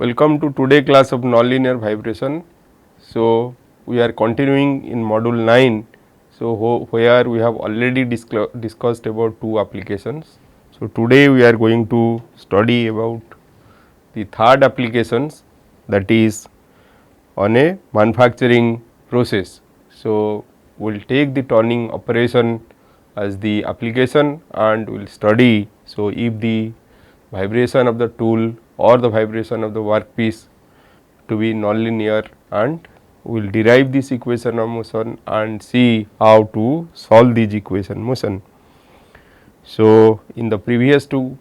Welcome to today class of nonlinear vibration. So, we are continuing in module 9. So, where we have already discussed about two applications. So, today we are going to study about the third applications, that is on a manufacturing process. So, we will take the turning operation as the application and we will study. So, if the vibration of the tool or the vibration of the workpiece to be nonlinear, and we will derive this equation of motion and see how to solve this equation motion. So, in the previous 2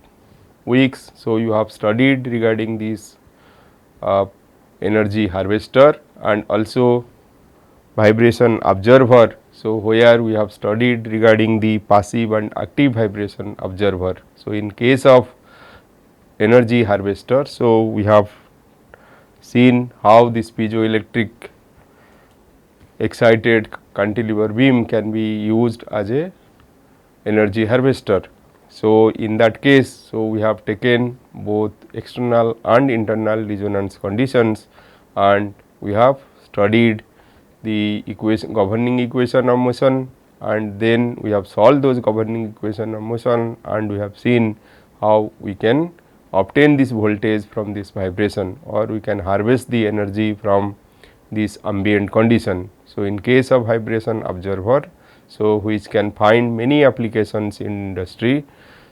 weeks, so you have studied regarding this energy harvester and also vibration observer. So, where we have studied regarding the passive and active vibration observer. So, in case of energy harvester, so we have seen how this piezoelectric excited cantilever beam can be used as a energy harvester. So, in that case, so we have taken both external and internal resonance conditions and we have studied the equation, governing equation of motion, and then we have solved those governing equation of motion and we have seen how we can obtain this voltage from this vibration, or we can harvest the energy from this ambient condition. So, in case of vibration observer, so which can find many applications in industry.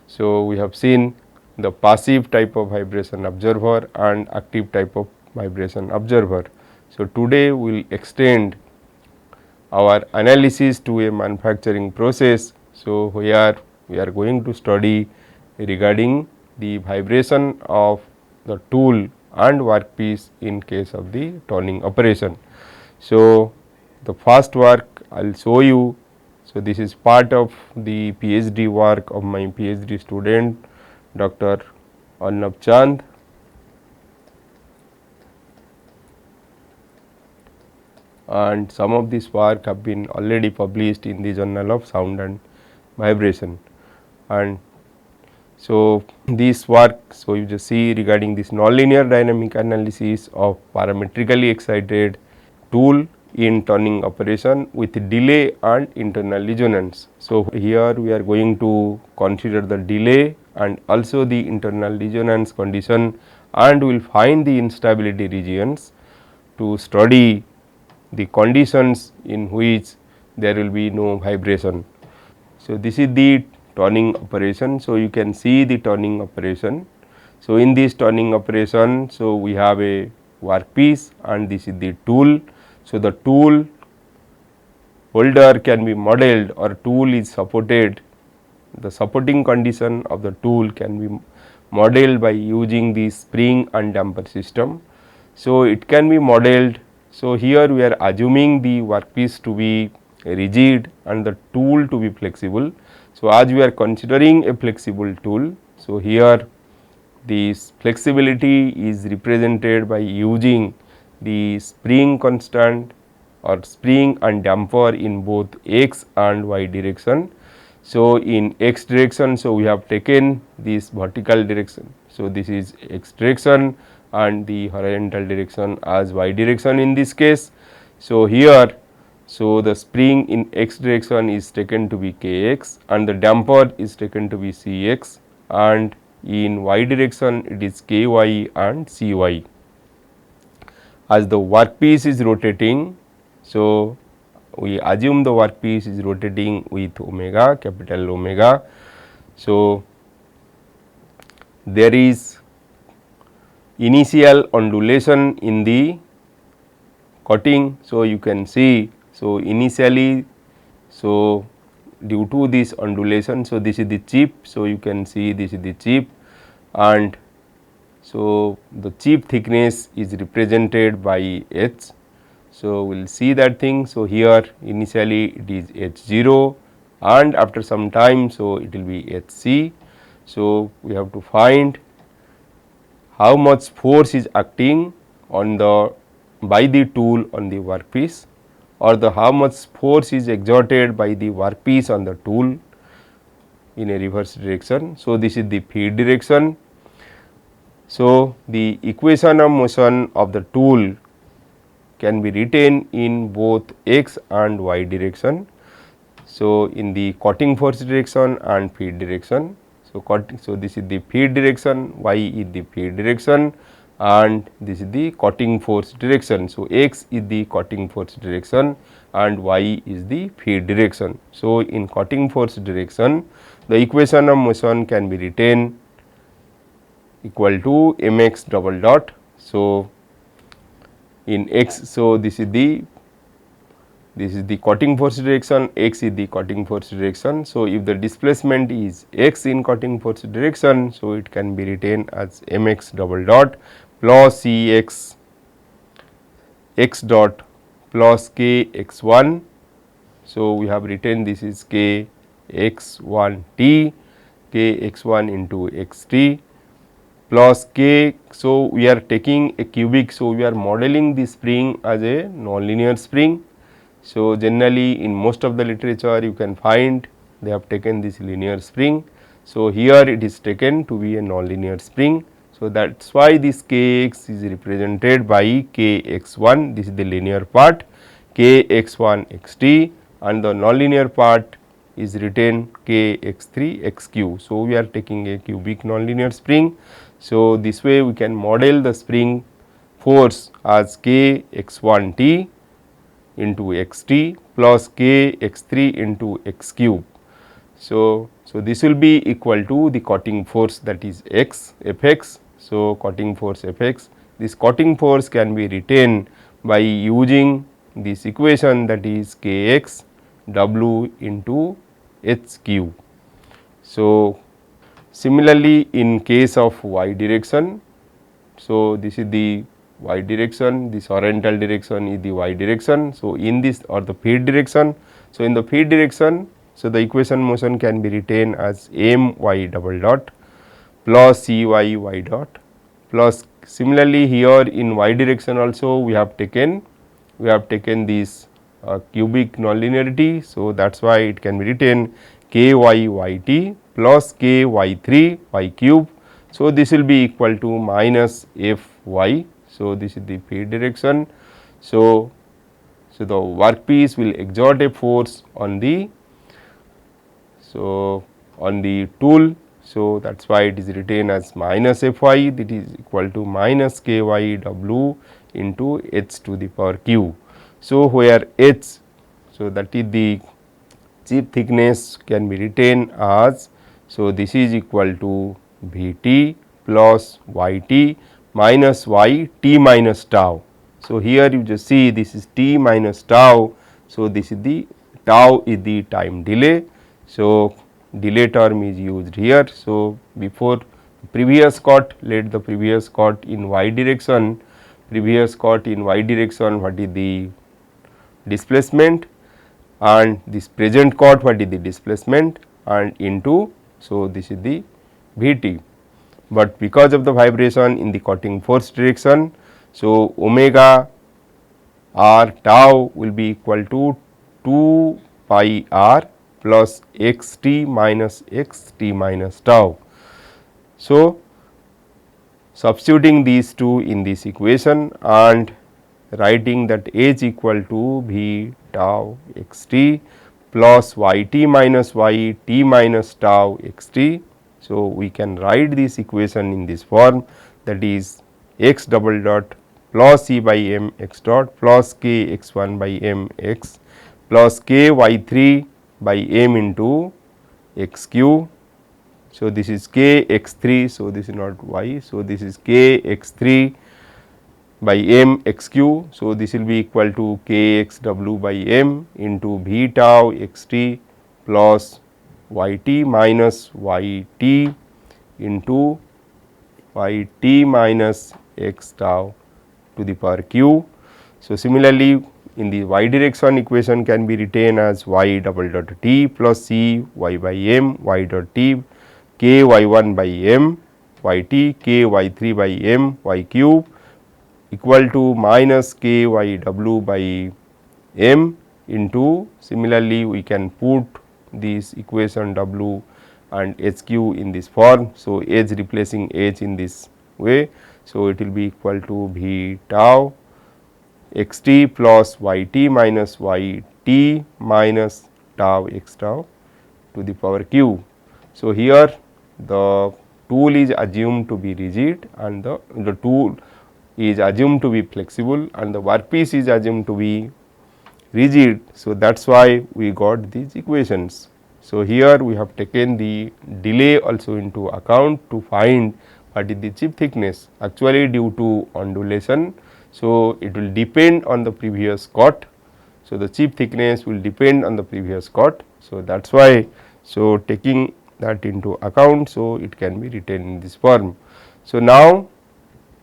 So, we have seen the passive type of vibration observer and active type of vibration observer. So, today we will extend our analysis to a manufacturing process. So, where we are going to study regarding the vibration of the tool and workpiece in case of the turning operation. So, the first work I will show you. So, this is part of the PhD work of my PhD student Dr. Arnab Chand, and some of this work have been already published in the Journal of Sound and Vibration. And so, this work, so you just see regarding this nonlinear dynamic analysis of parametrically excited tool in turning operation with delay and internal resonance. So, here we are going to consider the delay and also the internal resonance condition, and we will find the instability regions to study the conditions in which there will be no vibration. So, this is the turning operation. So, you can see the turning operation. So, in this turning operation, so we have a workpiece and this is the tool. So, the tool holder can be modeled, or tool is supported, the supporting condition of the tool can be modeled by using the spring and damper system. So, it can be modeled. So, here we are assuming the workpiece to be rigid and the tool to be flexible. So, as we are considering a flexible tool, so here this flexibility is represented by using the spring constant or spring and damper in both x and y direction. So, in x direction, so we have taken this vertical direction. So, this is x direction and the horizontal direction as y direction in this case. So, here, so the spring in x direction is taken to be kx and the damper is taken to be cx, and in y direction it is ky and cy. As the workpiece is rotating, so we assume the workpiece is rotating with omega, capital omega. So, there is initial undulation in the cutting. So, you can see, so initially, so due to this undulation, so this is the chip. So, you can see this is the chip, and so the chip thickness is represented by h. So, we will see that thing. So, here initially it is h0 and after some time, so it will be hc. So, we have to find how much force is acting on the by the tool on the workpiece, or the how much force is exerted by the workpiece on the tool in a reverse direction. So, this is the feed direction. So, the equation of motion of the tool can be written in both x and y direction. So, in the cutting force direction and feed direction. So, this is the feed direction, y is the feed direction and this is the cutting force direction. So, x is the cutting force direction and y is the feed direction. So, in cutting force direction the equation of motion can be written equal to mx double dot. So, in x, so this is the cutting force direction, x is the cutting force direction. So, if the displacement is x in cutting force direction, so it can be written as mx double dot plus cx x dot plus k x 1. So, we have written this is k x 1 t, k x 1 into x t plus k. So, we are taking a cubic. So, we are modeling the spring as a nonlinear spring. So, generally in most of the literature you can find they have taken this linear spring. So, here it is taken to be a nonlinear spring. So, that is why this k x is represented by k x 1, this is the linear part, k x 1 x t, and the nonlinear part is written k x 3 x q. So, we are taking a cubic nonlinear spring. So, this way we can model the spring force as k x 1 t into x t plus k x 3 into x cube. So, this will be equal to the cutting force, that is x f x. So, cutting force f x, this cutting force can be written by using this equation, that is k x w into h cube. So, similarly in case of y direction, so this is the y direction, this horizontal direction is the y direction. So, in this or the feed direction. So, in the feed direction, so the equation motion can be written as m y double dot plus c y y dot plus, similarly here in y direction also we have taken this cubic nonlinearity. So, that is why it can be written k y y t plus k y 3 y cube. So, this will be equal to minus f y. So, this is the feed direction. So, the workpiece will exert a force on the tool. So, that is why it is written as minus f y, that is equal to minus k y w into h to the power q. So, where h, so that is the chip thickness, can be written as, so this is equal to V t plus y t minus y t minus tau. So, here you just see this is t minus tau. So, this is the tau is the time delay. So, delay term is used here. So, before previous cut, let the previous cut in y direction, what is the displacement, and this present cut what is the displacement, and into, so this is the V t. But because of the vibration in the cutting force direction, so omega r tau will be equal to 2 pi r plus x t minus tau. So, substituting these two in this equation and writing that h equal to V tau x t plus y t minus y t minus tau x t. So, we can write this equation in this form, that is x double dot plus c by m x dot plus k x 1 by m x plus k y 3 by m into x q. So, this is k x 3. So, this is not y. So, this is k x 3 by m x q. So, this will be equal to k x w by m into V tau x t plus y t minus y t into y t minus x tau to the power q. So, similarly, in the y direction equation can be written as y double dot t plus c y by m y dot t k y 1 by m y t k y 3 by m y cube equal to minus k y w by m into, similarly we can put this equation w and h q in this form. So, h replacing h in this way. So, it will be equal to V tau x t plus y t minus y t minus tau x tau to the power q. So, here the tool is assumed to be rigid and the tool is assumed to be flexible and the workpiece is assumed to be rigid. So, that is why we got these equations. So, here we have taken the delay also into account to find what is the chip thickness actually due to undulation. So, it will depend on the previous cut. So, the chip thickness will depend on the previous cut. So, that is why, so taking that into account, so it can be written in this form. So, now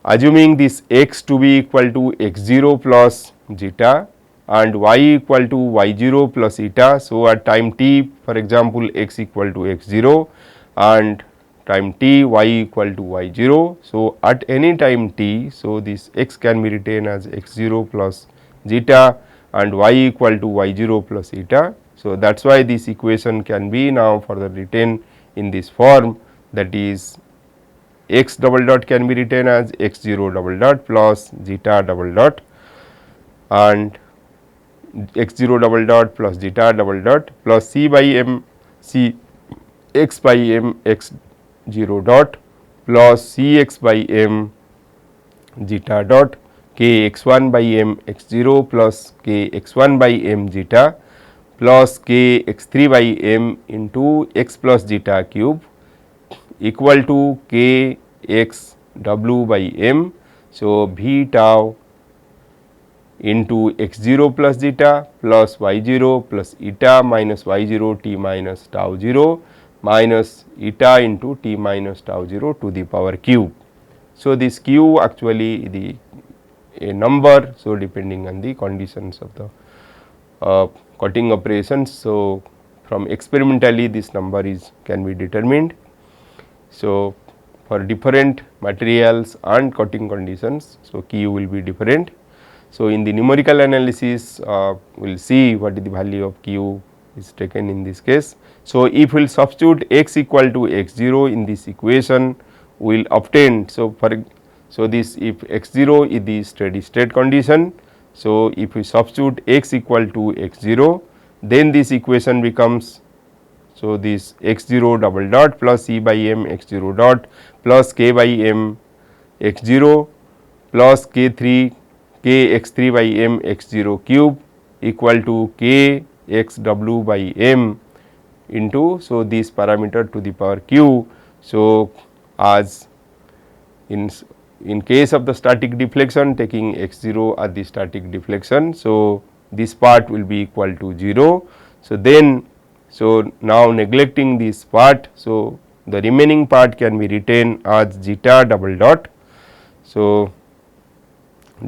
assuming this x to be equal to x 0 plus zeta and y equal to y 0 plus eta. So, at time t, for example, x equal to x 0 and time t y equal to y 0. So, at any time t, so this x can be written as x 0 plus zeta and y equal to y 0 plus eta. So, that is why this equation can be now further written in this form, that is x double dot can be written as x 0 double dot plus zeta double dot and x 0 double dot plus zeta double dot plus c by m c x by m x 0 dot plus c x by m zeta dot k x 1 by m x 0 plus k x 1 by m zeta plus k x 3 by m into x plus zeta cube equal to k x w by m. So, v tau into x 0 plus zeta plus y 0 plus eta minus y 0 t minus tau 0 minus eta into t minus tau 0 to the power cube. So, this q actually a number. So, depending on the conditions of the cutting operations. So, from experimentally this number can be determined. So, for different materials and cutting conditions, so q will be different. So, in the numerical analysis we will see what is the value of q is taken in this case. So, if we will substitute x equal to x 0 in this equation, we will obtain. So, this if x 0 is the steady state condition. So, if we substitute x equal to x 0, then this equation becomes, so this x 0 double dot plus c by m x 0 dot plus k by m x 0 plus k x 3 by m x 0 cube equal to k x w by m into, so this parameter to the power q. So, as in case of the static deflection, taking x 0 as the static deflection. So, this part will be equal to 0. So, then now neglecting this part, so the remaining part can be written as zeta double dot. So,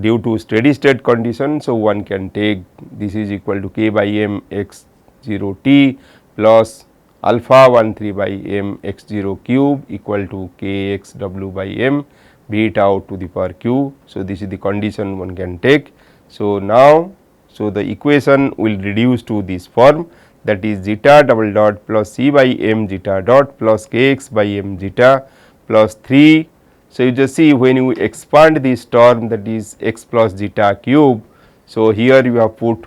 due to steady state condition, so one can take this is equal to k by m x 0 t plus alpha 1 3 by m x 0 cube equal to k x w by m v tau to the power q. So, this is the condition one can take. So, now the equation will reduce to this form, that is zeta double dot plus c by m zeta dot plus k x by m zeta plus 3. So, you just see when you expand this term, that is x plus zeta cube. So, here you have put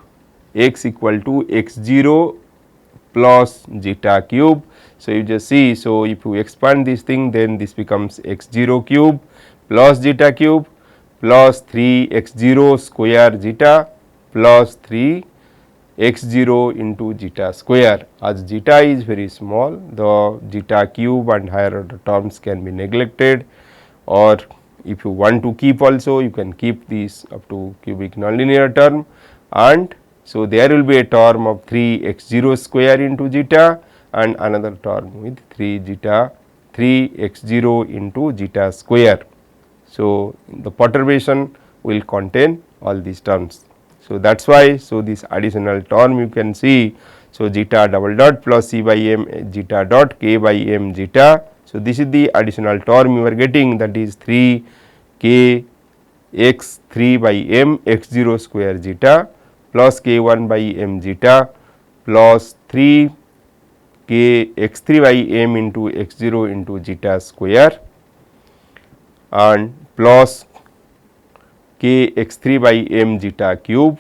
x equal to x 0 plus zeta cube. So, you just see, so if you expand this thing, then this becomes x 0 cube plus zeta cube plus 3 x 0 square zeta plus 3 x 0 into zeta square. As zeta is very small, the zeta cube and higher order terms can be neglected, or if you want to keep also, you can keep this up to cubic nonlinear term, and so there will be a term of 3 x 0 square into zeta and another term with 3 x 0 into zeta square. So, the perturbation will contain all these terms. So, that is why, so this additional term you can see. So, zeta double dot plus c by m zeta dot k by m zeta. So, this is the additional term you are getting, that is 3 k x 3 by m x 0 square zeta plus k 1 by m zeta plus 3 k x 3 by m into x 0 into zeta square, and plus k x3 by m zeta cube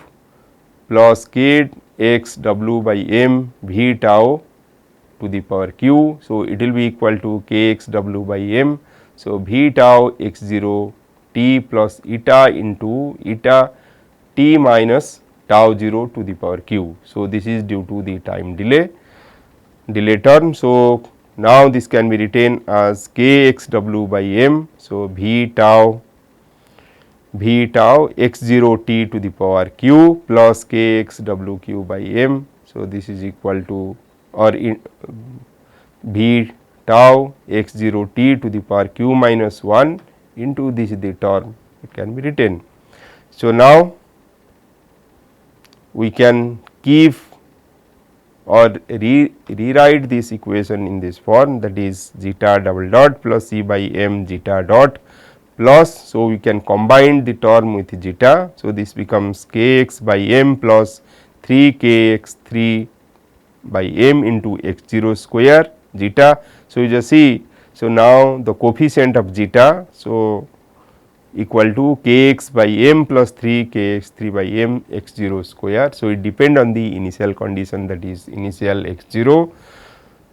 plus k x w by m v tau to the power q. So, it will be equal to k x w by m. So, v tau x 0 t plus eta into eta t minus tau 0 to the power q. So, this is due to the time delay term. So, now this can be written as k x w by m. So, v tau x 0 t to the power q plus k x w q by m. So, this is equal to or in v tau x 0 t to the power q minus 1 into this is the term, it can be written. So, now we can keep or rewrite this equation in this form, that is zeta double dot plus c by m zeta dot plus. So, we can combine the term with zeta. So, this becomes k x by m plus 3 k x 3 by m into x 0 square zeta. So, you just see, so now the coefficient of zeta, so equal to k x by m plus 3 k x 3 by m x 0 square. So, it depend on the initial condition, that is initial x 0.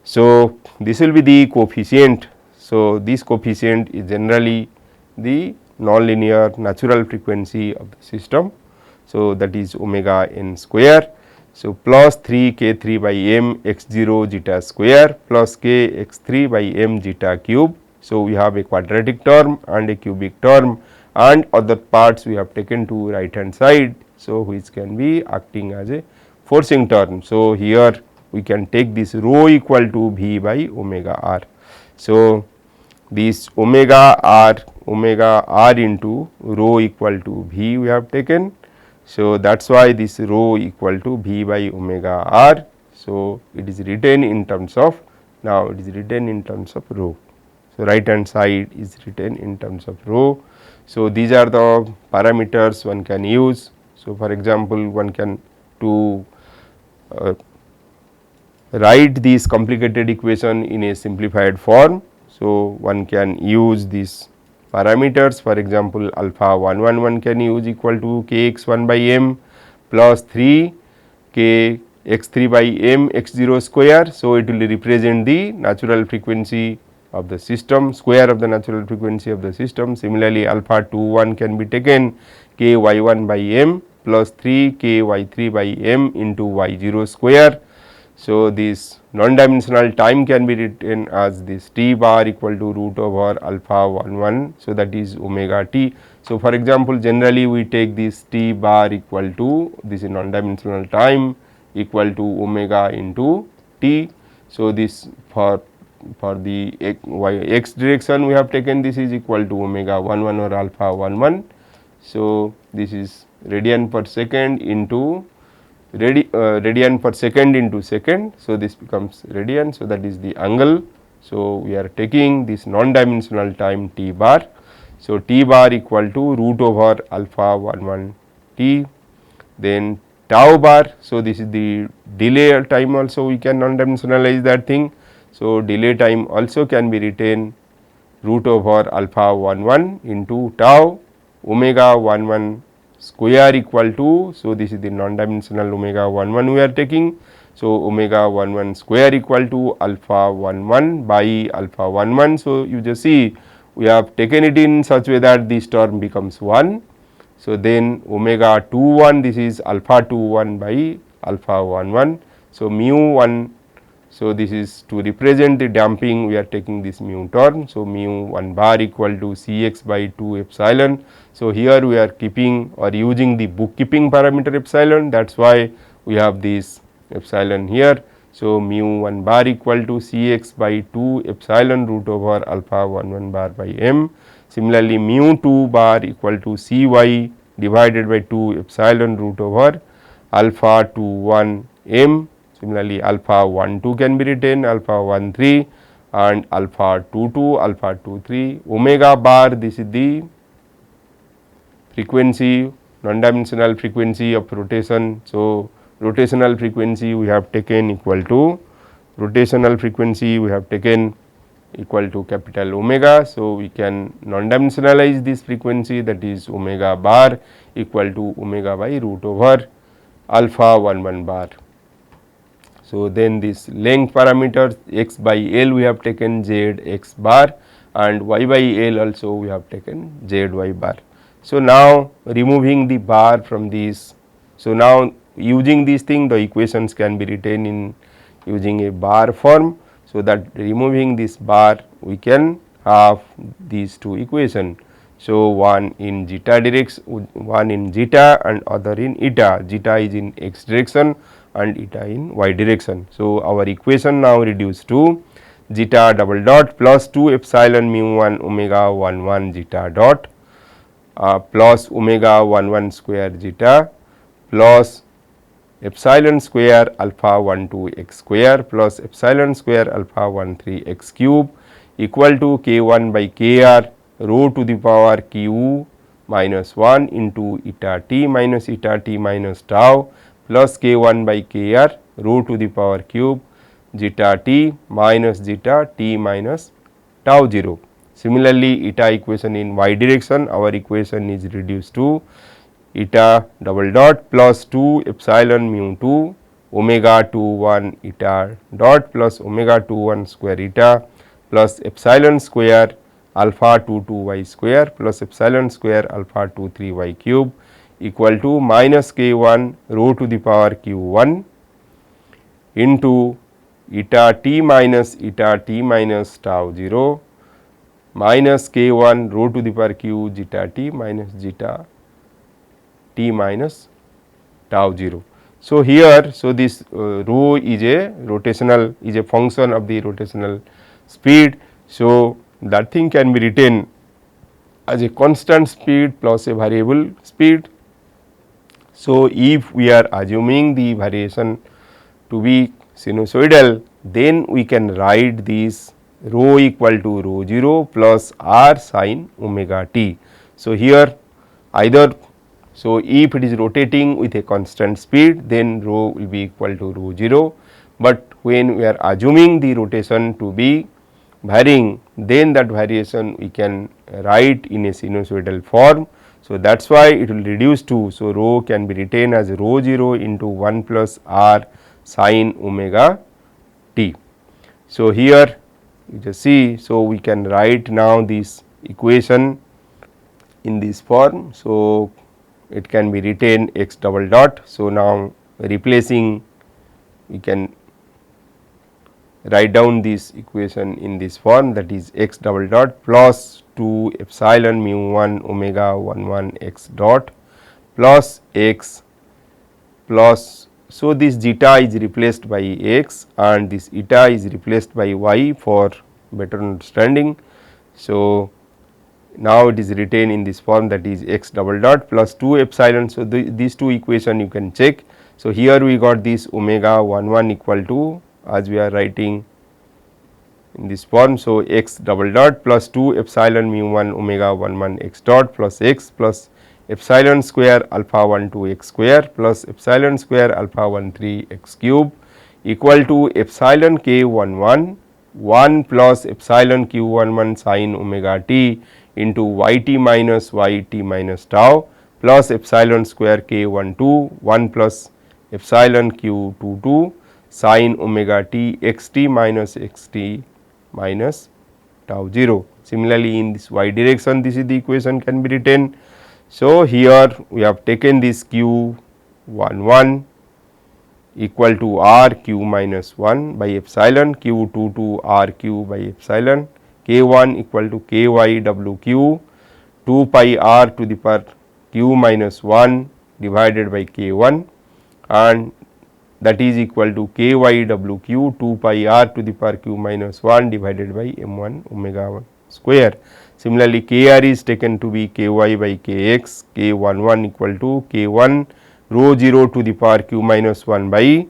So, this will be the coefficient. So, this coefficient is generally the nonlinear natural frequency of the system. So, that is omega n square. So, plus 3 k 3 by m x 0 zeta square plus k x 3 by m zeta cube. So, we have a quadratic term and a cubic term, and other parts we have taken to right hand side. So, which can be acting as a forcing term. So, here we can take this rho equal to v by omega r. So, this omega r into rho equal to v we have taken. So, that is why this rho equal to v by omega r. So, it is written in terms of, now it is written in terms of rho. So, right hand side is written in terms of rho. So, these are the parameters one can use. So, for example, one can to write this complicated equation in a simplified form. So, one can use these parameters, for example, alpha 1 one can use equal to k x 1 by m plus 3 k x 3 by m x 0 square. So, it will represent the natural frequency of the system, square of the natural frequency of the system. Similarly, alpha 2 1 can be taken k y 1 by m plus 3 k y 3 by m into y 0 square. So, this non-dimensional time can be written as this t bar equal to root over alpha 1 1. So, that is omega t. So, for example, generally we take this t bar equal to this is non-dimensional time equal to omega into t. So, this for the x direction we have taken this is equal to omega 1 1 or alpha 1 1. So, this is radian per second into radian per second into second. So, this becomes radian. So, that is the angle. So, we are taking this non-dimensional time t bar. So, t bar equal to root over alpha 1 1 t, then tau bar. So, this is the delay time also we can non-dimensionalize that thing. So, delay time also can be written root over alpha 1 1 into tau omega 1 1 square equal to. So, this is the non-dimensional omega 1 1 we are taking. So, omega 1 1 square equal to alpha 1 1 by alpha 1 1. So, you just see we have taken it in such way that this term becomes 1. So, then omega 2 1 this is alpha 2 1 by alpha 1 1. So, mu 1. So, this is to represent the damping we are taking this mu term. So, mu 1 bar equal to C x by 2 epsilon. So, here we are keeping or using the bookkeeping parameter epsilon, that is why we have this epsilon here. So, mu 1 bar equal to C x by 2 epsilon root over alpha 1 1 bar by m. Similarly, mu 2 bar equal to C y divided by 2 epsilon root over alpha 2 1 m. Similarly, alpha 1 2 can be written alpha 1 3 and alpha 2 2 alpha 2 3. Omega bar this is the frequency, non-dimensional frequency of rotation. So, rotational frequency we have taken equal to rotational frequency we have taken equal to capital omega. So, we can non-dimensionalize this frequency, that is omega bar equal to omega by root over alpha 1 bar. So, then this length parameters x by L we have taken z x bar and y by L also we have taken z y bar. So, now removing the bar from this. So, now using this thing the equations can be written in using a bar form. So, that removing this bar we can have these two equation. So, one in zeta direction, one in zeta and other in eta. Zeta is in x direction and eta in y direction. So, our equation now reduced to zeta double dot plus 2 epsilon mu 1 omega 1 zeta dot plus omega 1 square zeta plus epsilon square alpha 1 2 x square plus epsilon square alpha 1 3 x cube equal to k 1 by k r rho to the power q minus 1 into eta t minus tau plus k 1 by k r rho to the power cube zeta t minus tau 0. Similarly, eta equation in y direction, our equation is reduced to eta double dot plus 2 epsilon mu 2 omega 2 1 eta dot plus omega 2 1 square eta plus epsilon square alpha 2 2 y square plus epsilon square alpha 2 3 y cube equal to minus k 1 rho to the power q 1 into eta t minus tau 0 minus k 1 rho to the power q zeta t minus zeta t minus tau 0. So, here, so this rho is a rotational, is a function of the rotational speed. So, that thing can be written as a constant speed plus a variable speed. So, if we are assuming the variation to be sinusoidal, then we can write this rho equal to rho 0 plus r sin omega t. So, here either, so if it is rotating with a constant speed, then rho will be equal to rho 0, but when we are assuming the rotation to be varying, then that variation we can write in a sinusoidal form. So, that is why it will reduce to, so rho can be written as rho 0 into 1 plus r sin omega t. So, here you just see, so we can write now this equation in this form. So, it can be written x double dot. So, now replacing, we can write down this equation in this form, that is x double dot plus 2 epsilon mu 1 omega 1 x dot plus x plus, so this zeta is replaced by x and this eta is replaced by y for better understanding. So, now it is written in this form, that is x double dot plus 2 epsilon. So, these two equation you can check. So, here we got this omega 1 equal to, as we are writing in this form. So, x double dot plus 2 epsilon mu 1 omega 1 x dot plus x plus epsilon square alpha 1 2 x square plus epsilon square alpha 1 3 x cube equal to epsilon k 1 plus epsilon q 1 sin omega t into yt minus tau plus epsilon square k 1 plus epsilon q 2 sin omega t xt minus tau 0. Similarly, in this y direction, this is the equation can be written. So, here we have taken this q 1 equal to r q minus 1 by epsilon, q 2 r q by epsilon, k 1 equal to k y w q 2 pi r to the power q minus 1 divided by k 1, and that is equal to k y w q 2 pi r to the power q minus 1 divided by m 1 omega 1 square. Similarly, k r is taken to be k y by k x, k 1 equal to k 1 rho 0 to the power q minus 1 by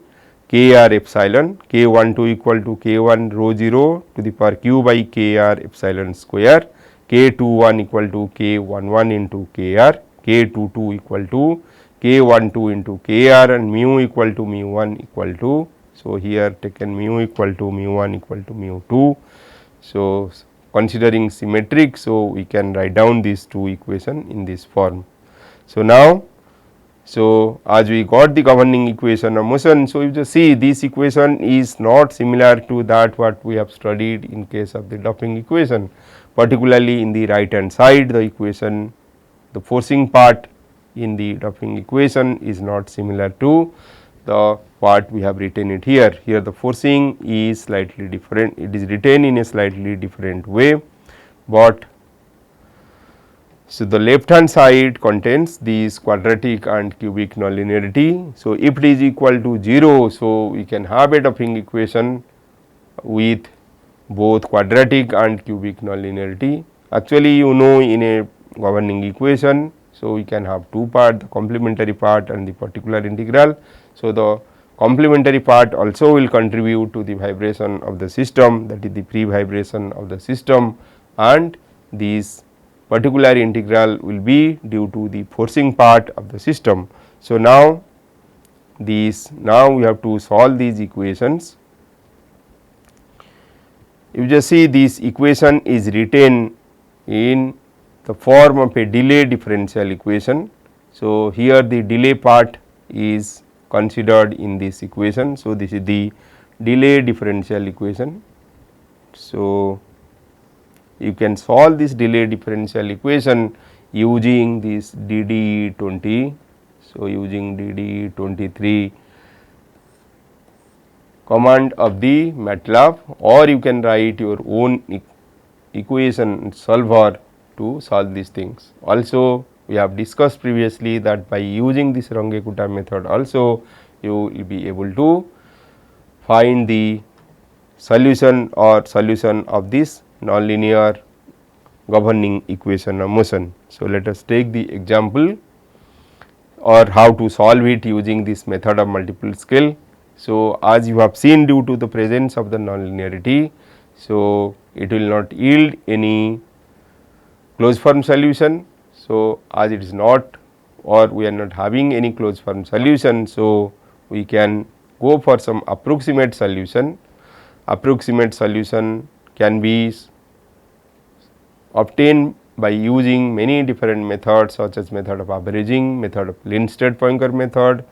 k r epsilon, k 2 equal to k 1 rho 0 to the power q by k r epsilon square, k 1 equal to k 1 into k r, k 2 equal to k 2 into k r, and mu equal to mu 1 equal to, so here taken mu equal to mu 1 equal to mu 2. So, considering symmetric, so we can write down these two equation in this form. So, now so as we got the governing equation of motion, so you just see this equation is not similar to that what we have studied in case of the Duffing equation, particularly in the right hand side the equation, the forcing part in the Duffing equation is not similar to the part we have written it here. Here the forcing is slightly different, it is written in a slightly different way, but so the left hand side contains these quadratic and cubic nonlinearity. So, if it is equal to 0, so we can have a Duffing equation with both quadratic and cubic nonlinearity. Actually, you know, in a governing equation, so we can have two parts, the complementary part and the particular integral. So, the complementary part also will contribute to the vibration of the system, that is the free vibration of the system, and these particular integral will be due to the forcing part of the system. So, now we have to solve these equations. You just see this equation is written in the form of a delay differential equation. So, here the delay part is considered in this equation. So, this is the delay differential equation. So, you can solve this delay differential equation using this DD20. So, using DD23 command of the MATLAB, or you can write your own equation solver to solve these things. Also, we have discussed previously that by using this Runge-Kutta method also you will be able to find the solution of this nonlinear governing equation of motion. So, let us take the example or how to solve it using this method of multiple scale. So, as you have seen, due to the presence of the nonlinearity, so it will not yield any closed form solution. So, as it is not, or we are not having any closed form solution, so we can go for some approximate solution. Approximate solution can be obtained by using many different methods, such as method of averaging, method of Lindstedt-Poincare method,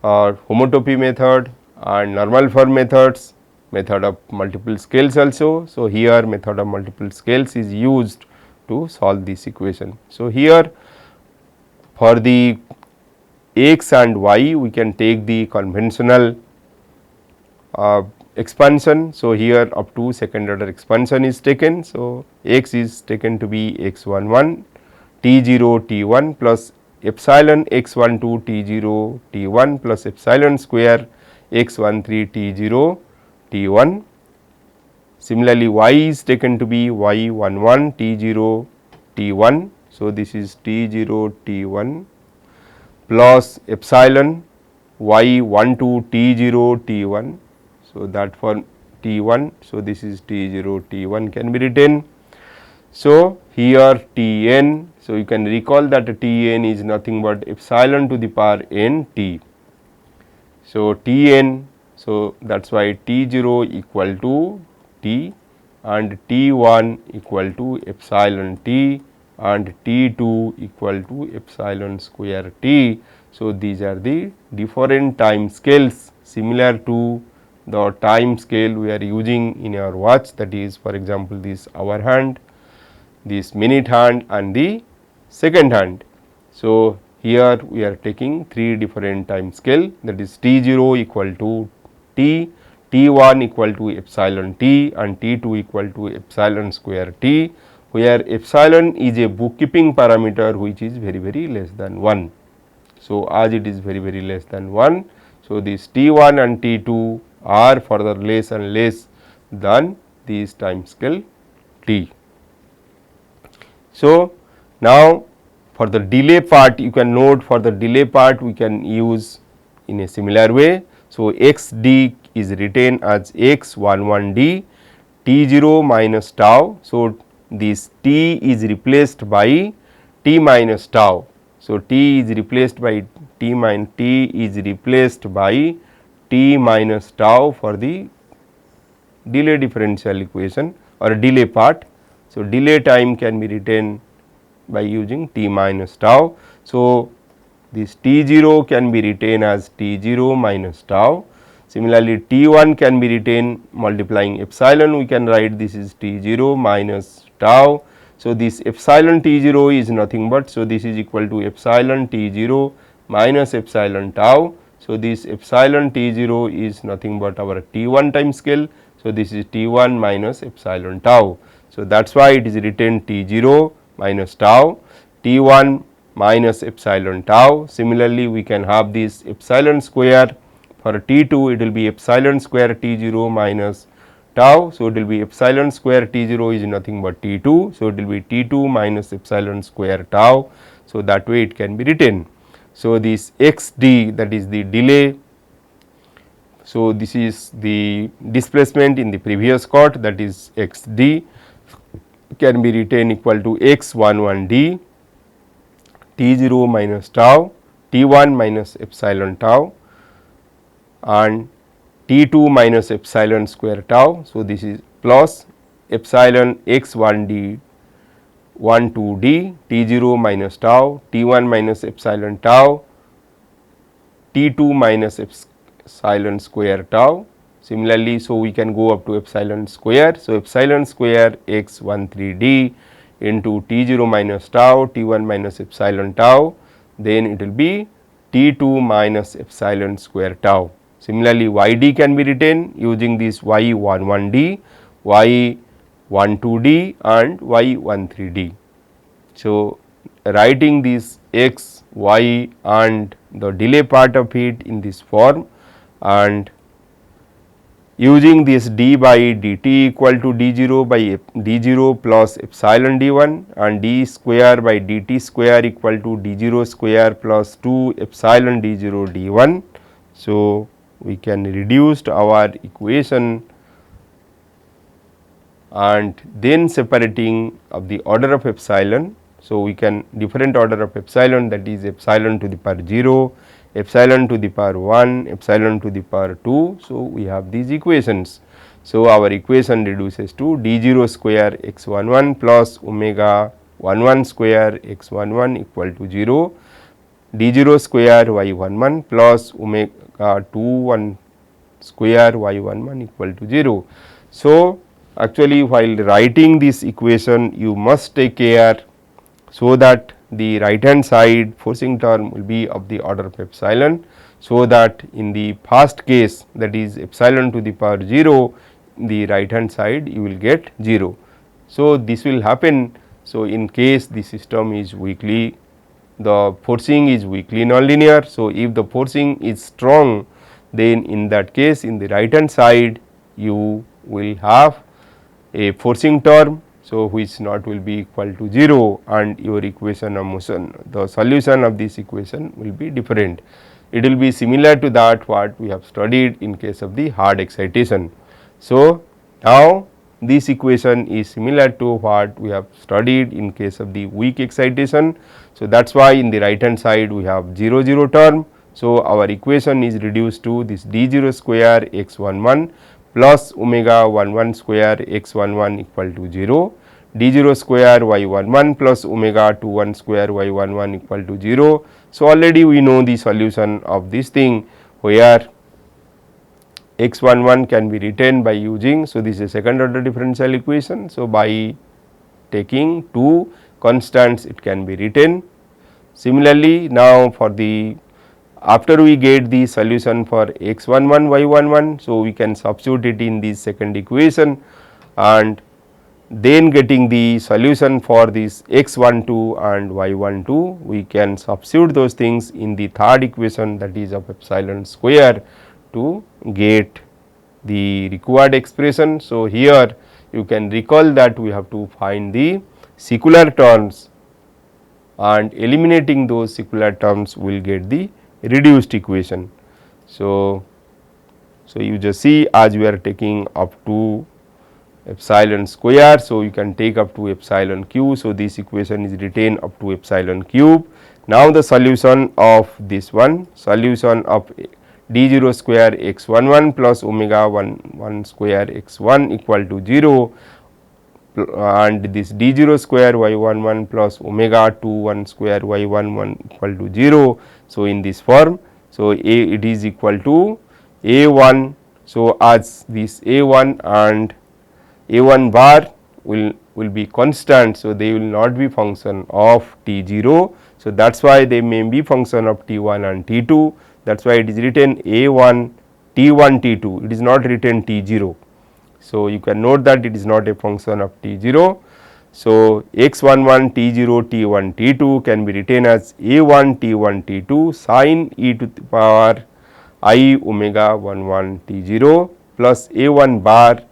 or homotopy method, and normal form methods, method of multiple scales also. So, here method of multiple scales is used to solve this equation. So, here for the x and y we can take the conventional expansion. So, here up to second order expansion is taken. So, x is taken to be x11 t0 t1 plus epsilon x12 t0 t1 plus epsilon square x13 t0 t1. Similarly, y is taken to be y11 t0 t1. So, this is t0 t1 plus epsilon y12 t0 t1. So, that for t1. So, this is t0 t1 can be written. So, here tn. So, you can recall that tn is nothing but epsilon to the power n t. So, tn. So, that is why t0 equal to t and t1 equal to epsilon t and t2 equal to epsilon square t. So, these are the different time scales similar to the time scale we are using in our watch, that is for example, this hour hand, this minute hand and the second hand. So, here we are taking three different time scale, that is t0 equal to t, t1 equal to epsilon t and t2 equal to epsilon square t, where epsilon is a bookkeeping parameter which is very less than 1. So, as it is very less than 1, so this t1 and t2 are further less and less than this time scale t. So, now for the delay part, you can note for the delay part we can use in a similar way. So, x d is written as x11 d t0 minus tau. So, this t is replaced by t minus tau. So, t is replaced by t minus tau for the delay differential equation or delay part. So, delay time can be written by using t minus tau. So, this T0 can be written as T0 minus tau. Similarly, T1 can be written multiplying epsilon, we can write this is T0 minus tau. So, this epsilon T0 is nothing but, so this is equal to epsilon T0 minus epsilon tau. So, this epsilon T0 is nothing but our T1 time scale. So, this is T1 minus epsilon tau. So, that is why it is written T0 minus tau, T1 minus epsilon tau. Similarly, we can have this epsilon square for T2, it will be epsilon square T0 minus tau. So, it will be epsilon square T0 is nothing but T2. So, it will be T2 minus epsilon square tau. So, that way it can be written. So, this xd, that is the delay. So, this is the displacement in the previous chord, that is xd, can be written equal to x11 d T0 minus tau, T1 minus epsilon tau and T2 minus epsilon square tau. So, this is plus epsilon x1 d 1 2 d T0 minus tau, T1 minus epsilon tau, T2 minus epsilon square tau. Similarly, so we can go up to epsilon square. So, epsilon square x13 d into T0 minus tau, T1 minus epsilon tau, then it will be T2 minus epsilon square tau. Similarly, Yd can be written using this y11 d, y12 d and y13 d. So, writing this x, y and the delay part of it in this form and using this d by dt equal to d0 by d0 plus epsilon d1 and d square by dt square equal to d0 square plus 2 epsilon d0 d1. So, we can reduce our equation and then separating of the order of epsilon. So, we can different order of epsilon, that is epsilon to the power 0, epsilon to the power 1, epsilon to the power 2. So, we have these equations. So, our equation reduces to d0 square x11 plus omega 11 square x11 equal to 0, d0 square y11 plus omega 21 square y11 equal to 0. So, actually while writing this equation you must take care so that the right hand side forcing term will be of the order of epsilon. So, that in the first case, that is epsilon to the power 0, the right hand side you will get 0. So, this will happen. So, in case the system is weakly, the forcing is weakly nonlinear. So, if the forcing is strong, then in that case in the right hand side you will have a forcing term. So, which not will be equal to 0 and your equation of motion, the solution of this equation will be different. It will be similar to that what we have studied in case of the hard excitation. So, now this equation is similar to what we have studied in case of the weak excitation. So, that is why in the right hand side we have 0 0 term. So, our equation is reduced to this d0 square x11 plus omega 11 square x11 equal to 0, d0 square y11 plus omega 21 square y11 equal to 0. So, already we know the solution of this thing where x11 can be written by using. So, this is second order differential equation. So, by taking two constants it can be written. Similarly, now for the after we get the solution for x11 y11, so we can substitute it in the second equation and then getting the solution for this x12 and y12, we can substitute those things in the third equation, that is of epsilon square, to get the required expression. So, here you can recall that we have to find the secular terms and eliminating those secular terms will get the reduced equation. So, you just see as we are taking up to epsilon square. So, you can take up to epsilon cube. So, this equation is written up to epsilon cube. Now, the solution of this one, solution of d0 square x11 plus omega 11 square x1 equal to 0 and this d0 square y11 plus omega 21 square y11 equal to 0. So, in this form, so it is equal to a1. So, as this a1 and a1 bar will be constant. So, they will not be function of t0. So, that is why they may be function of t1 and t2. That is why it is written a1 t1 t2, it is not written t0. So, you can note that it is not a function of t0. So, x11 t0 t1 t2 can be written as a1 t1 t2 sin e to the power I omega 11 t0 plus a1 bar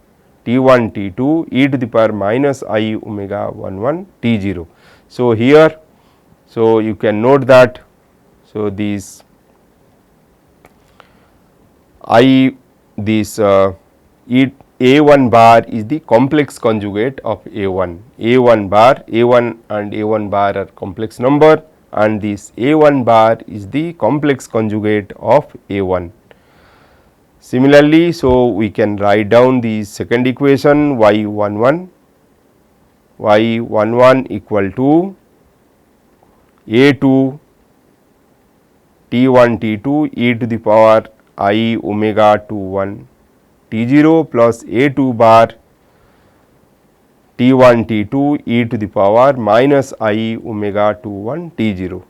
t1 t2 e to the power minus I omega 11 t0. So, here, so you can note that, so these a1 bar is the complex conjugate of a1, a1 bar, a1 and a1 bar are complex number and this a1 bar is the complex conjugate of a1. Similarly, so we can write down the second equation y11 equal to a2 t1 t2 e to the power I omega 21 t0 plus a2 bar t1 t2 e to the power minus I omega 21 t0.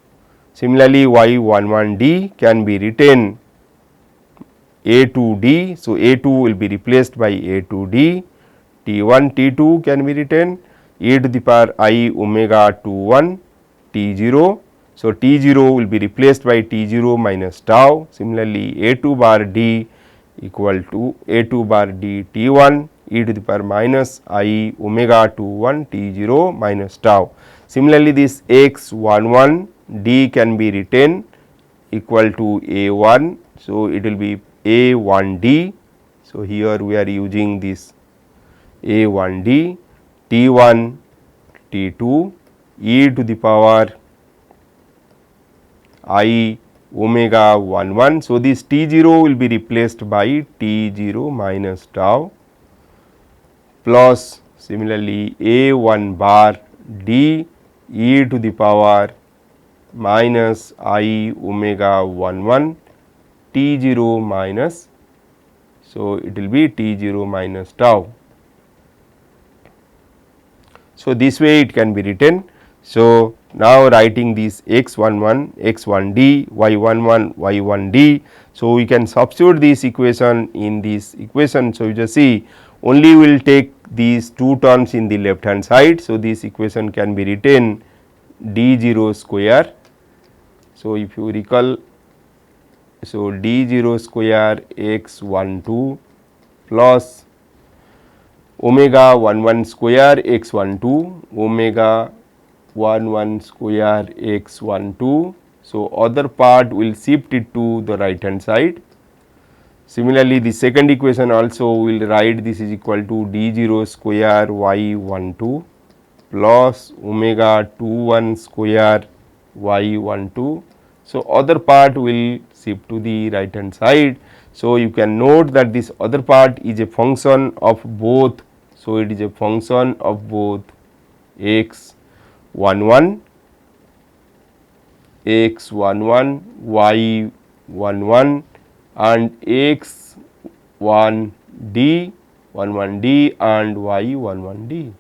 Similarly, y11d can be written a2d. So, a2 will be replaced by a2d, t1 t2 can be written e to the power I omega 21 t0. So, t0 will be replaced by t0 minus tau. Similarly, a2 bar d equal to a2 bar d t1 e to the power minus I omega 21 t0 minus tau. Similarly, this x11 d can be written equal to a1. So, it will be a1d. So, here we are using this a1d t1 t2 e to the power I omega 11. So, this t0 will be replaced by t0 minus tau plus similarly a1 bar d e to the power minus I omega 11 t0 minus, so it will be t0 minus tau. So, this way it can be written. So, now writing this x11, x1d, y11, y1d. So, we can substitute this equation in this equation. So, you just see only we will take these two terms in the left hand side. So, this equation can be written d0 square. So, if you recall, so d0 square x12 plus omega 11 square x12 omega 11 square x12. So, other part will shift it to the right hand side. Similarly, the second equation also will write this is equal to d0 square y12 plus omega 21 square y12. So, other part will shift to the right hand side. So, you can note that this other part is a function of both. So, it is a function of both x11, x11, y11 and x1d, 11d and y11d.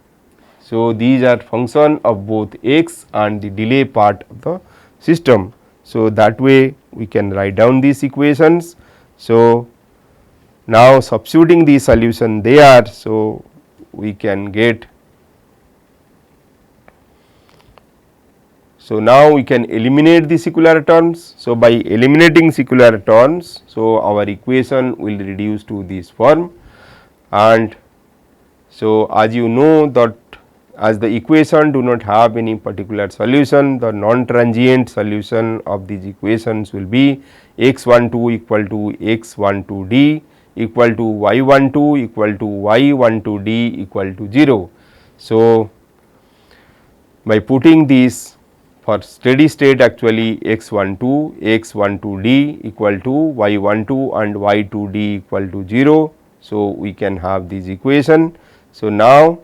So, these are function of both x and the delay part of the system. So, that way we can write down these equations. So, now substituting the solution there, so we can get, so now we can eliminate the secular terms. So, by eliminating secular terms, so our equation will reduce to this form, and so as you know that as the equation do not have any particular solution, the non-transient solution of these equations will be x12 equal to x12d equal to y12 equal to y12d equal to 0. So, by putting this for steady state, actually x12, x12d equal to y12 and y2d equal to 0. So, we can have this equation. So, now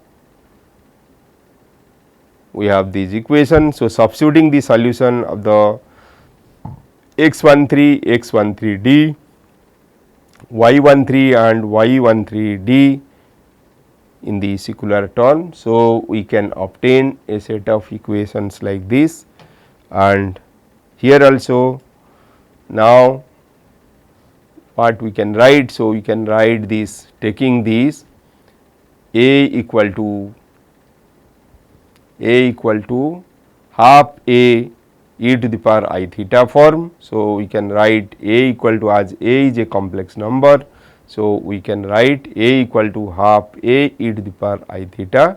we have these equations. So, substituting the solution of the x13, x13d, y13 and y13d in the secular term. So, we can obtain a set of equations like this, and here also now what we can write. So, we can write this taking these a equal to half a e to the power I theta form. So, we can write a equal to, as a is a complex number. So, we can write a equal to half a e to the power I theta,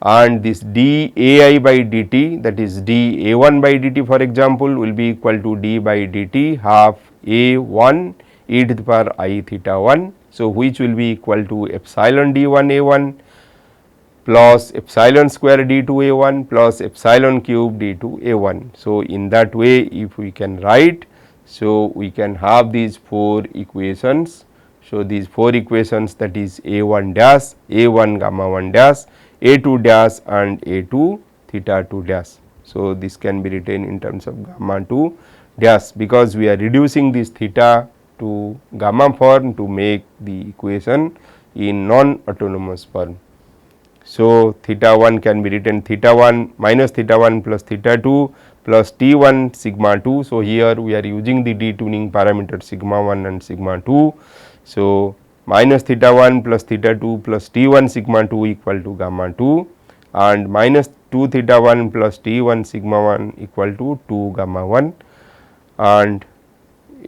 and this d a I by dt, that is d a 1 by dt for example, will be equal to d by dt half a 1 e to the power I theta 1. So, which will be equal to epsilon d 1 a 1 plus epsilon square d 2 a 1 plus epsilon cube d 2 a 1. So, in that way if we can write, so we can have these 4 equations. So, these 4 equations, that is a 1 dash, a 1 gamma 1 dash, a 2 dash and a 2 theta 2 dash. So, this can be written in terms of gamma 2 dash, because we are reducing this theta to gamma form to make the equation in non-autonomous form. So, theta 1 can be written theta 1 minus theta 1 plus theta 2 plus T 1 sigma 2. So, here we are using the detuning parameter sigma 1 and sigma 2. So, minus theta 1 plus theta 2 plus T 1 sigma 2 equal to gamma 2, and minus 2 theta 1 plus T 1 sigma 1 equal to 2 gamma 1, and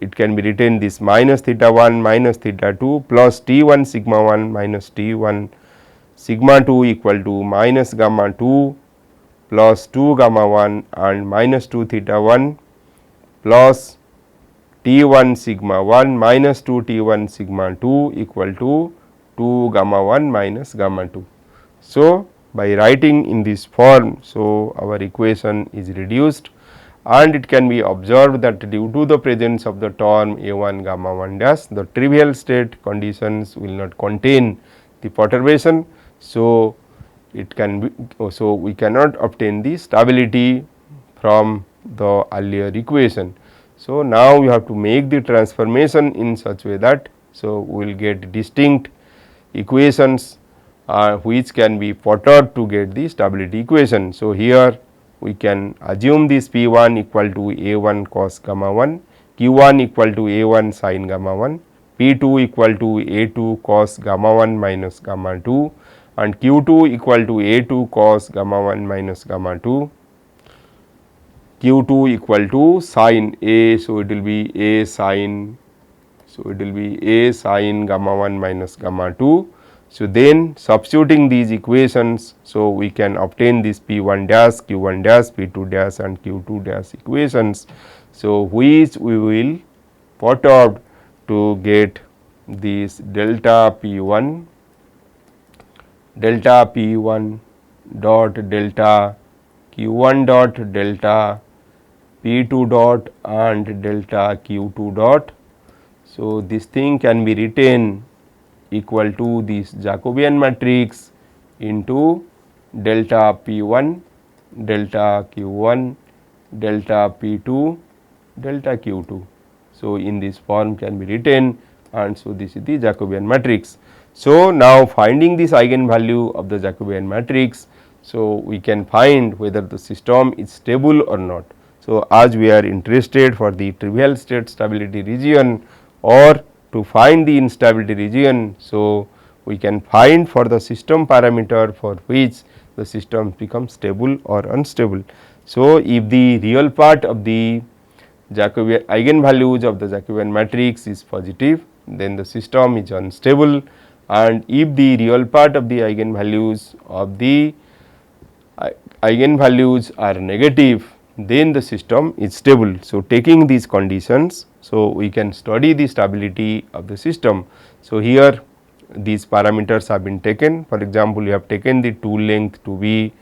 it can be written this minus theta 1 minus theta 2 plus T 1 sigma 1 minus T 1 sigma 2 equal to minus gamma 2 plus 2 gamma 1 and minus 2 theta 1 plus T 1 sigma 1 minus 2 T 1 sigma 2 equal to 2 gamma 1 minus gamma 2. So, by writing in this form, so our equation is reduced, and it can be observed that due to the presence of the term a 1 gamma 1 dash, the trivial state conditions will not contain the perturbation. So, it can be, so we cannot obtain the stability from the earlier equation. So, now we have to make the transformation in such way that, so we will get distinct equations which can be perturbed to get the stability equation. So, here we can assume this P 1 equal to a 1 cos gamma 1, Q 1 equal to a 1 sin gamma 1, P 2 equal to a 2 cos gamma 1 minus gamma 2, and Q 2 equal to a 2 cos gamma 1 minus gamma 2, Q 2 equal to sin a. So, it will be a sin, so it will be a sin gamma 1 minus gamma 2. So, then substituting these equations, so we can obtain this P 1 dash, Q 1 dash, P 2 dash and Q 2 dash equations. So, which we will perturb to get this delta P 1 dot delta Q 1 dot delta P 2 dot and delta Q 2 dot. So, this thing can be written equal to this Jacobian matrix into delta P 1, delta Q 1, delta P 2, delta Q 2. So, in this form can be written, and so this is the Jacobian matrix. So, now finding this eigenvalue of the Jacobian matrix, so we can find whether the system is stable or not. So, as we are interested for the trivial state stability region or to find the instability region, so we can find for the system parameter for which the system becomes stable or unstable. So, if the real part of the Jacobian eigenvalues of the Jacobian matrix is positive, then the system is unstable, and if the real part of the eigenvalues of the eigenvalues are negative, then the system is stable. So, taking these conditions, so we can study the stability of the system. So, here these parameters have been taken. For example, you have taken the tool length to be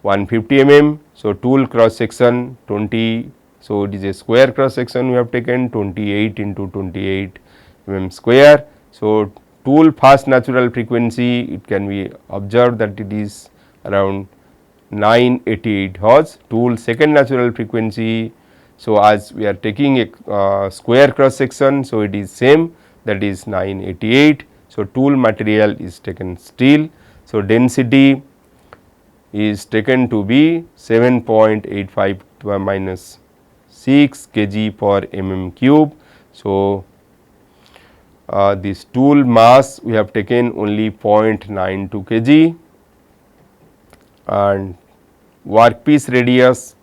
150 mm. So, tool cross section 20. So, it is a square cross section we have taken 28 into 28 mm square. So, tool fast natural frequency, it can be observed that it is around 988 Hz. Tool second natural frequency. So, as we are taking a square cross section, so it is same, that is 988. So, tool material is taken steel. So, density is taken to be 7.85 minus 6 kg per mm cube. So, this tool mass we have taken only 0.92 kg and workpiece radius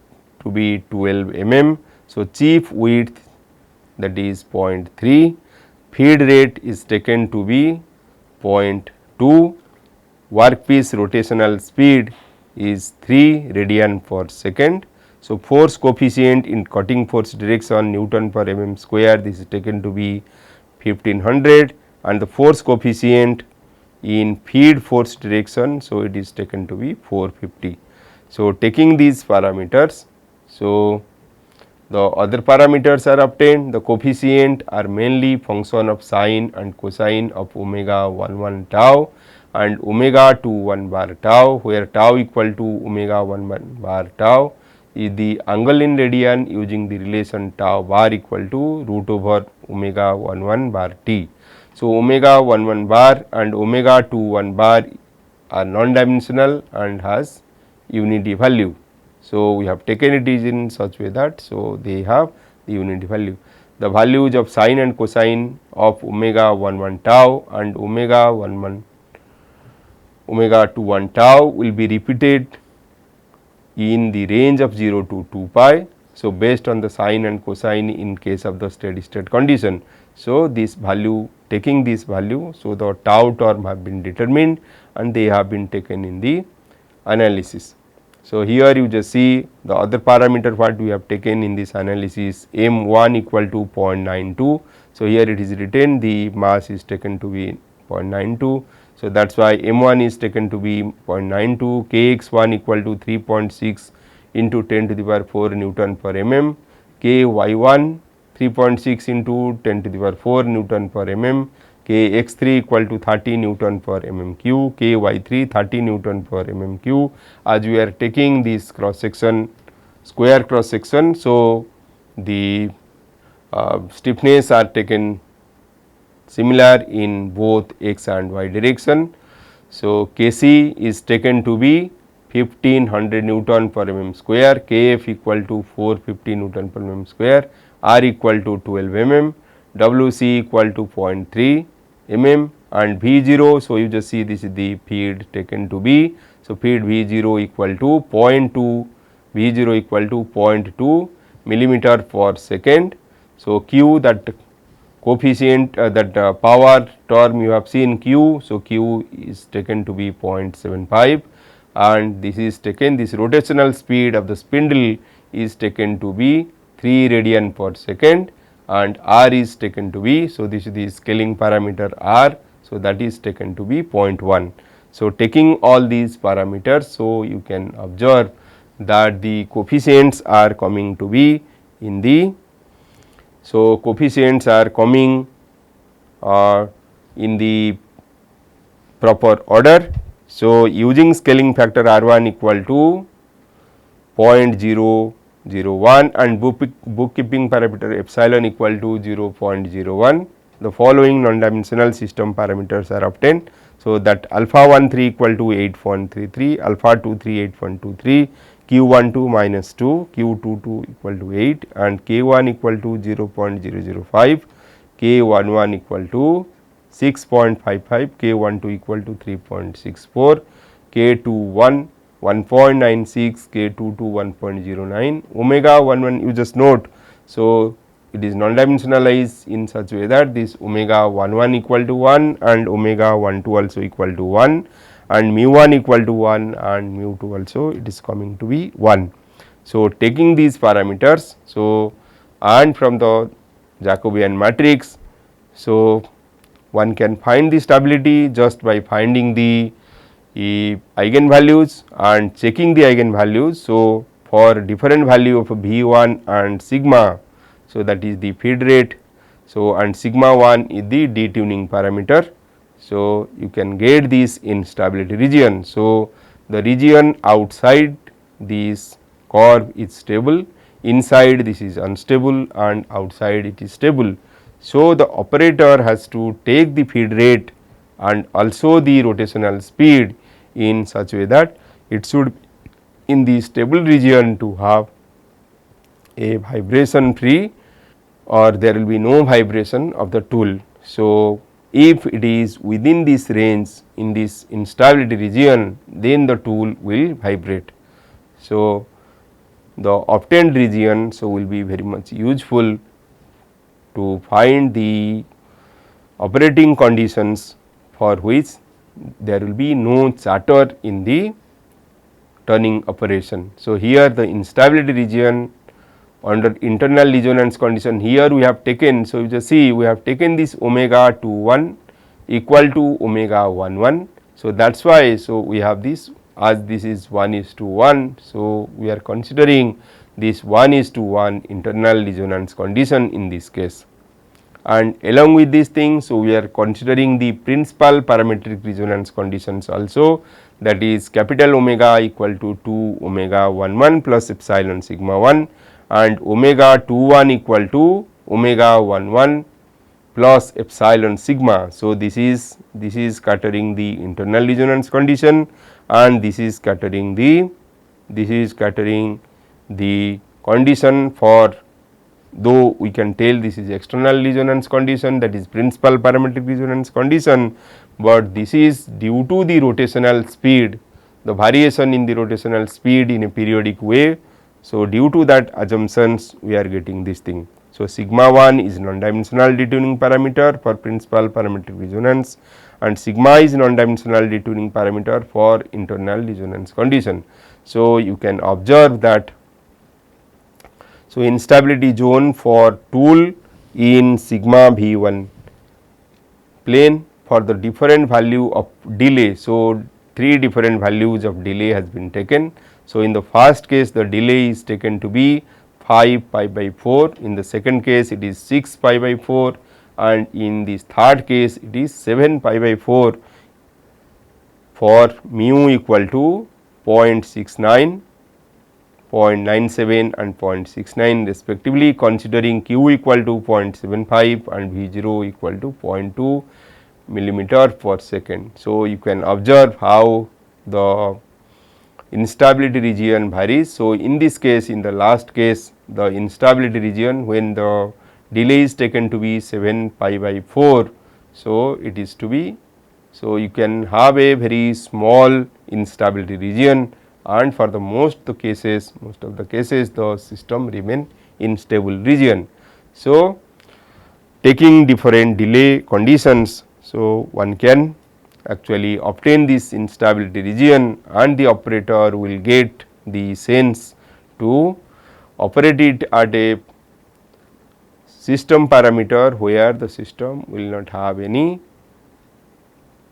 to be 12 mm. So, chip width, that is 0.3, feed rate is taken to be 0.2, workpiece rotational speed is 3 radian per second. So, force coefficient in cutting force direction Newton per mm square, this is taken to be 1500, and the force coefficient in feed force direction, so it is taken to be 450. So, taking these parameters, so the other parameters are obtained. The coefficient are mainly function of sine and cosine of omega 1 tau and omega 2 1 bar tau, where tau equal to omega 1 bar tau is the angle in radian using the relation tau bar equal to root over omega 1 bar t. So, omega 1 bar and omega 2 1 bar are non-dimensional and has unity value. So, we have taken it is in such way that, so they have the unity value. The values of sine and cosine of omega 1 tau and omega 2 1 tau will be repeated in the range of 0 to 2 pi. So, based on the sine and cosine in case of the steady state condition. So, this value, taking this value, so the tau term have been determined and they have been taken in the analysis. So, here you just see the other parameter what we have taken in this analysis, m1 equal to 0.92. So, here it is written the mass is taken to be 0.92. So, that is why m1 is taken to be 0.92, kx1 equal to 3.6 into 10 to the power 4 Newton per mm, ky1 3.6 into 10 to the power 4 Newton per mm, kx3 equal to 30 Newton per mm3, ky3 30 Newton per mm3. As we are taking this cross section, square cross section, so the stiffness are taken similar in both x and y direction. So, Kc is taken to be 1500 Newton per mm square, Kf equal to 450 Newton per mm square, R equal to 12 mm, Wc equal to 0.3 mm and V0. So, you just see this is the feed taken to be. So, feed V0 equal to 0.2, V0 equal to 0.2 millimeter per second. So, Q, that coefficient that power term you have seen Q. So, Q is taken to be 0.75 and this is taken, this rotational speed of the spindle is taken to be 3 radian per second and R is taken to be. So, this is the scaling parameter R. So, that is taken to be 0.1. So, taking all these parameters, so you can observe that the coefficients are coming to be in the, so coefficients are coming in the proper order. So, using scaling factor R1 equal to 0.001 and bookkeeping parameter epsilon equal to 0.01, the following non-dimensional system parameters are obtained. So, that alpha 13 equal to 8.33, alpha 23 8.23, Q12 minus 2, Q22 equal to 8 and K1 equal to 0.005, K11 equal to 6.55, K12 equal to 3.64, K21 1.96, K22 1.09, omega 11 you just note. So, it is non-dimensionalized in such a way that this omega 11 equal to 1 and omega 12 also equal to 1 and mu 1 equal to 1 and mu 2 also it is coming to be 1. So, taking these parameters, so and from the Jacobian matrix, so one can find the stability just by finding the eigenvalues and checking the eigenvalues. So, for different value of V1 and sigma, so that is the feed rate, so and sigma 1 is the detuning parameter. So, you can get this in stability region. So, the region outside this curve is stable, inside this is unstable and outside it is stable. So, the operator has to take the feed rate and also the rotational speed in such a way that it should in the stable region to have a vibration free or there will be no vibration of the tool. So, if it is within this range in this instability region, then the tool will vibrate. So, the obtained region so will be very much useful to find the operating conditions for which there will be no chatter in the turning operation. So, here the instability region under internal resonance condition, here we have taken. So, you just see we have taken this omega 21 equal to omega 11. So, that is why, so we have this as this is 1:1. So, we are considering this 1:1 internal resonance condition in this case. And along with these things, so we are considering the principal parametric resonance conditions also, that is capital omega equal to 2 omega 11 plus epsilon sigma 1 and omega 21 equal to omega 11 plus epsilon sigma. So, this is scattering the internal resonance condition and this is scattering the condition for, though we can tell this is external resonance condition, that is principal parametric resonance condition, but this is due to the rotational speed, the variation in the rotational speed in a periodic way. So, due to that assumptions we are getting this thing. So, sigma 1 is non-dimensional detuning parameter for principal parametric resonance and sigma is non-dimensional detuning parameter for internal resonance condition. So, you can observe that. So, instability zone for tool in sigma V1 plane for the different value of delay. So, 3 different values of delay has been taken. So, in the first case the delay is taken to be 5 pi by 4, in the second case it is 6 pi by 4 and in this third case it is 7 pi by 4 for mu equal to 0.69, 0.97 and 0.69 respectively, considering q equal to 0.75 and V0 equal to 0.2 millimeter per second. So, you can observe how the instability region varies. So, in this case, in the last case, the instability region when the delay is taken to be 7 pi by 4. So, it is to be, so you can have a very small instability region and for the most of the cases the system remain in stable region. So, taking different delay conditions, so one can actually obtain this instability region and the operator will get the sense to operate it at a system parameter where the system will not have any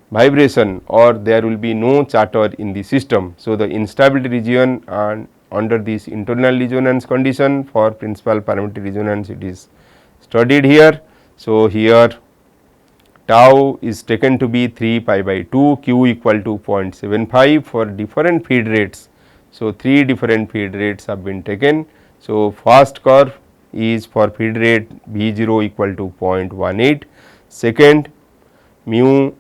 vibration or there will be no chatter in the system. So, the instability region and under this internal resonance condition for principal parametric resonance it is studied here. So, here tau is taken to be 3 pi by 2, q equal to 0.75 for different feed rates. So, 3 different feed rates have been taken. So, first curve is for feed rate V0 equal to 0.18, second mu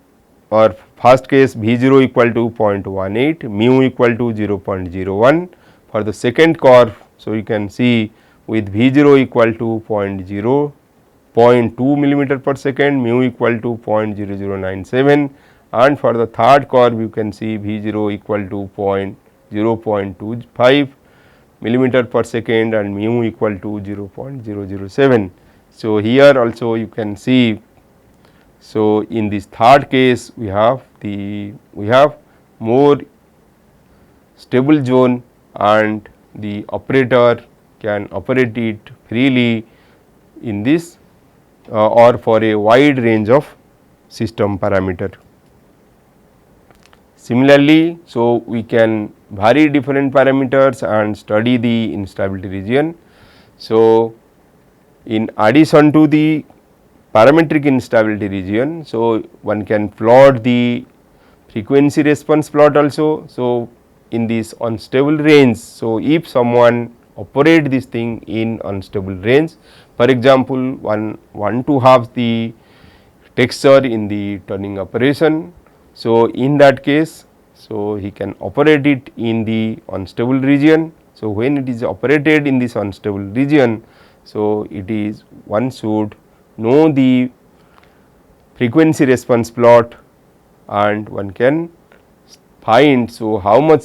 or first case V0 equal to 0.18, mu equal to 0.01 for the second curve. So, you can see with V0 equal to 0.2 millimeter per second, mu equal to 0.0097 and for the third curve you can see V0 equal to 0.25 millimeter per second and mu equal to 0.007. So, here also you can see, so in this third case we have more stable zone and the operator can operate it freely in this or for a wide range of system parameter. Similarly, so we can vary different parameters and study the instability region. So, in addition to the parametric instability region, so one can plot the frequency response plot also. So, in this unstable range. So, if someone operate this thing in unstable range, for example, one want to have the texture in the turning operation. So, in that case, so he can operate it in the unstable region. So, when it is operated in this unstable region, so it is one should know the frequency response plot and one can find, so how much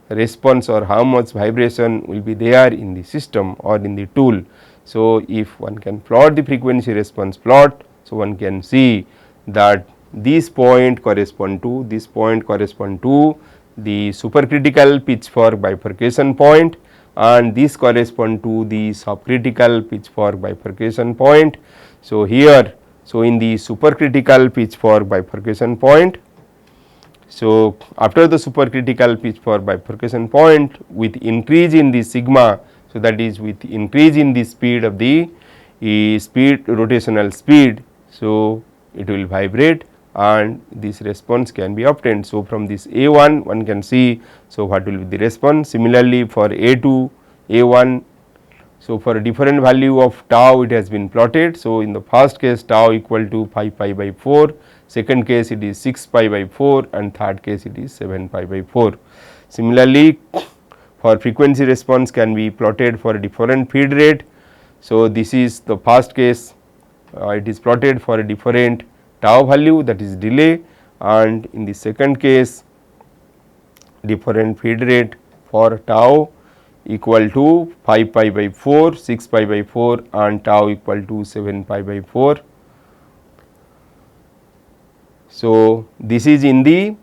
response or how much vibration will be there in the system or in the tool. So, if one can plot the frequency response plot, so one can see that this point correspond to the supercritical pitchfork bifurcation point and this correspond to the subcritical pitchfork bifurcation point. So, here, so in the supercritical pitchfork bifurcation point, so after the supercritical pitchfork bifurcation point with increase in the sigma, so that is with increase in the speed of the rotational speed, so it will vibrate and this response can be obtained. So, from this A1 one can see, so what will be the response. Similarly, for A2, A1, so for a different value of tau it has been plotted. So, in the first case tau equal to 5 pi by 4, second case it is 6 pi by 4 and third case it is 7 pi by 4. Similarly, for frequency response can be plotted for a different feed rate. So, this is the first case, it is plotted for a different tau value, that is delay, and in the second case different feed rate for tau equal to 5 pi by 4, 6 pi by 4 and tau equal to 7 pi by 4. So, this is in the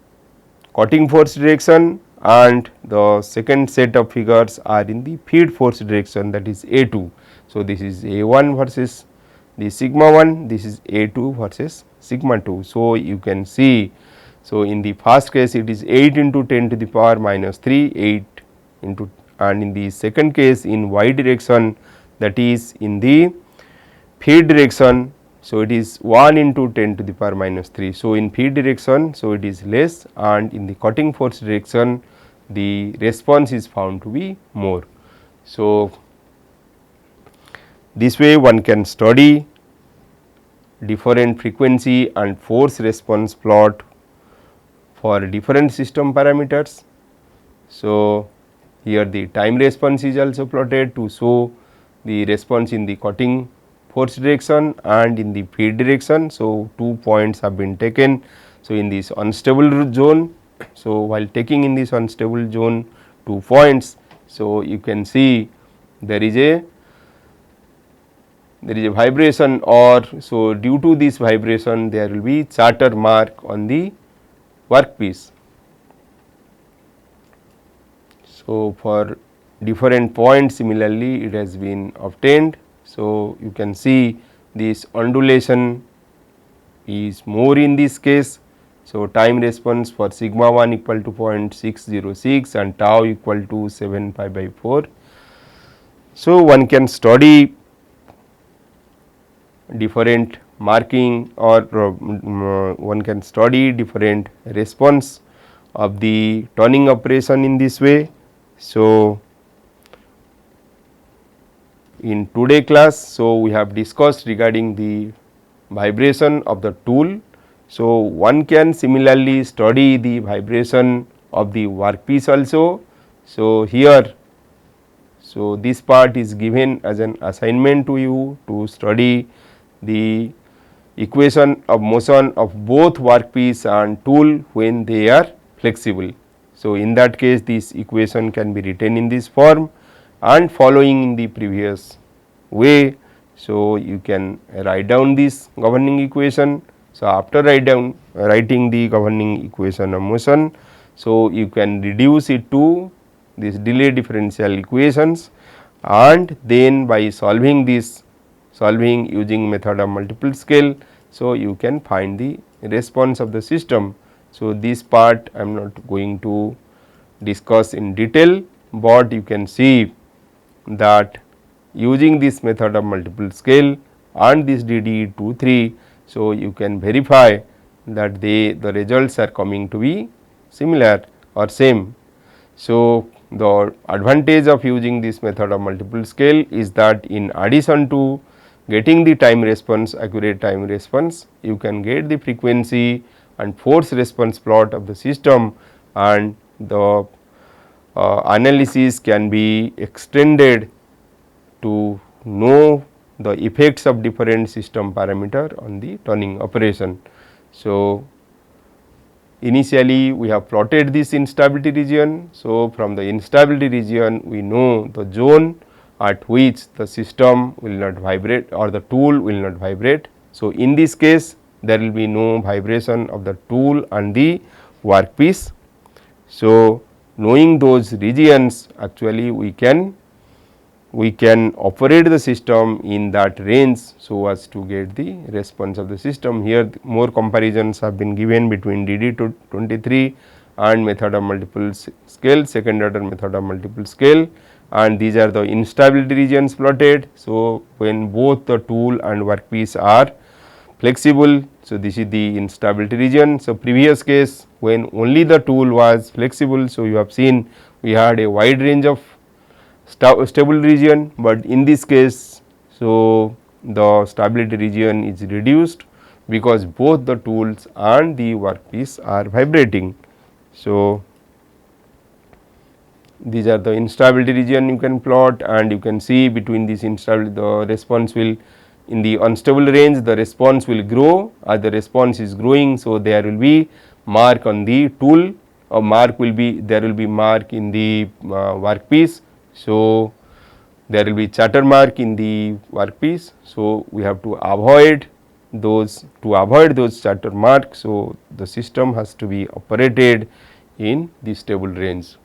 cutting force direction and the second set of figures are in the feed force direction, that is A2. So, this is A1 versus the sigma 1, this is A2 versus sigma 2. So, you can see, so in the first case it is 8 into 10 to the power minus 3, 8 into, and in the second case in y direction, that is in the feed direction, so it is 1 into 10 to the power minus 3. So, in feed direction, so it is less, and in the cutting force direction the response is found to be more. So, this way one can study different frequency and force response plot for different system parameters. So, here the time response is also plotted to show the response in the cutting force direction and in the feed direction. So, 2 points have been taken. So, in this unstable zone, so while taking in this unstable zone 2 points, so you can see there is a vibration, or so due to this vibration there will be chatter mark on the workpiece. So, for different points similarly it has been obtained. So, you can see this undulation is more in this case. So, time response for sigma 1 equal to 0.606 and tau equal to 7 pi by 4. So, one can study different marking, or one can study different response of the turning operation in this way. So, in today class, so we have discussed regarding the vibration of the tool. So, one can similarly study the vibration of the workpiece also. So, here, so this part is given as an assignment to you to study the equation of motion of both workpiece and tool when they are flexible. So, in that case this equation can be written in this form and following in the previous way. So, you can write down this governing equation. So, after writing the governing equation of motion, so you can reduce it to this delay differential equations, and then by solving using method of multiple scale, so you can find the response of the system. So, this part I am not going to discuss in detail, but you can see that using this method of multiple scale and this DD23, so you can verify that the results are coming to be similar or same. So, the advantage of using this method of multiple scale is that in addition to getting the time response, accurate time response, you can get the frequency and force response plot of the system, and the analysis can be extended to know the effects of different system parameter on the tuning operation. So, initially we have plotted this instability region. So, from the instability region we know the zone at which the system will not vibrate or the tool will not vibrate. So, in this case there will be no vibration of the tool and the workpiece. So, knowing those regions, actually we can operate the system in that range so as to get the response of the system. Here more comparisons have been given between DD23 and method of multiple scale, second order method of multiple scale, and these are the instability regions plotted. So, when both the tool and workpiece are flexible, so this is the instability region. So, previous case when only the tool was flexible, so you have seen we had a wide range of stable region, but in this case, so the stability region is reduced because both the tools and the workpiece are vibrating. So, these are the instability region you can plot, and you can see between this instability the response will in the unstable range, the response will grow as the response is growing. So, there will be mark on the tool, or mark will be there will be mark in the workpiece. So, there will be chatter mark in the workpiece. So, we have to avoid those chatter marks. So, the system has to be operated in the stable range.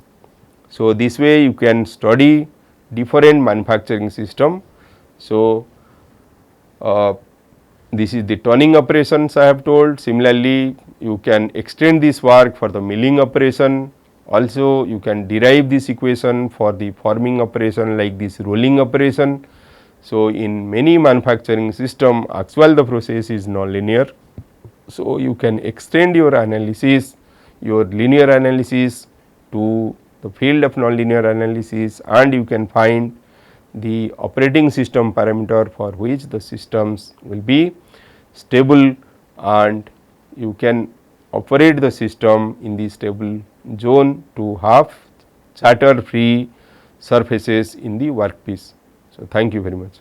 So, this way you can study different manufacturing system. So, this is the turning operations I have told. Similarly, you can extend this work for the milling operation. Also, you can derive this equation for the forming operation like this rolling operation. So, in many manufacturing system actual the process is nonlinear. So, you can extend your analysis, your linear analysis to the field of nonlinear analysis, and you can find the operating system parameter for which the systems will be stable, and you can operate the system in the stable zone to have chatter free surfaces in the workpiece. So, thank you very much.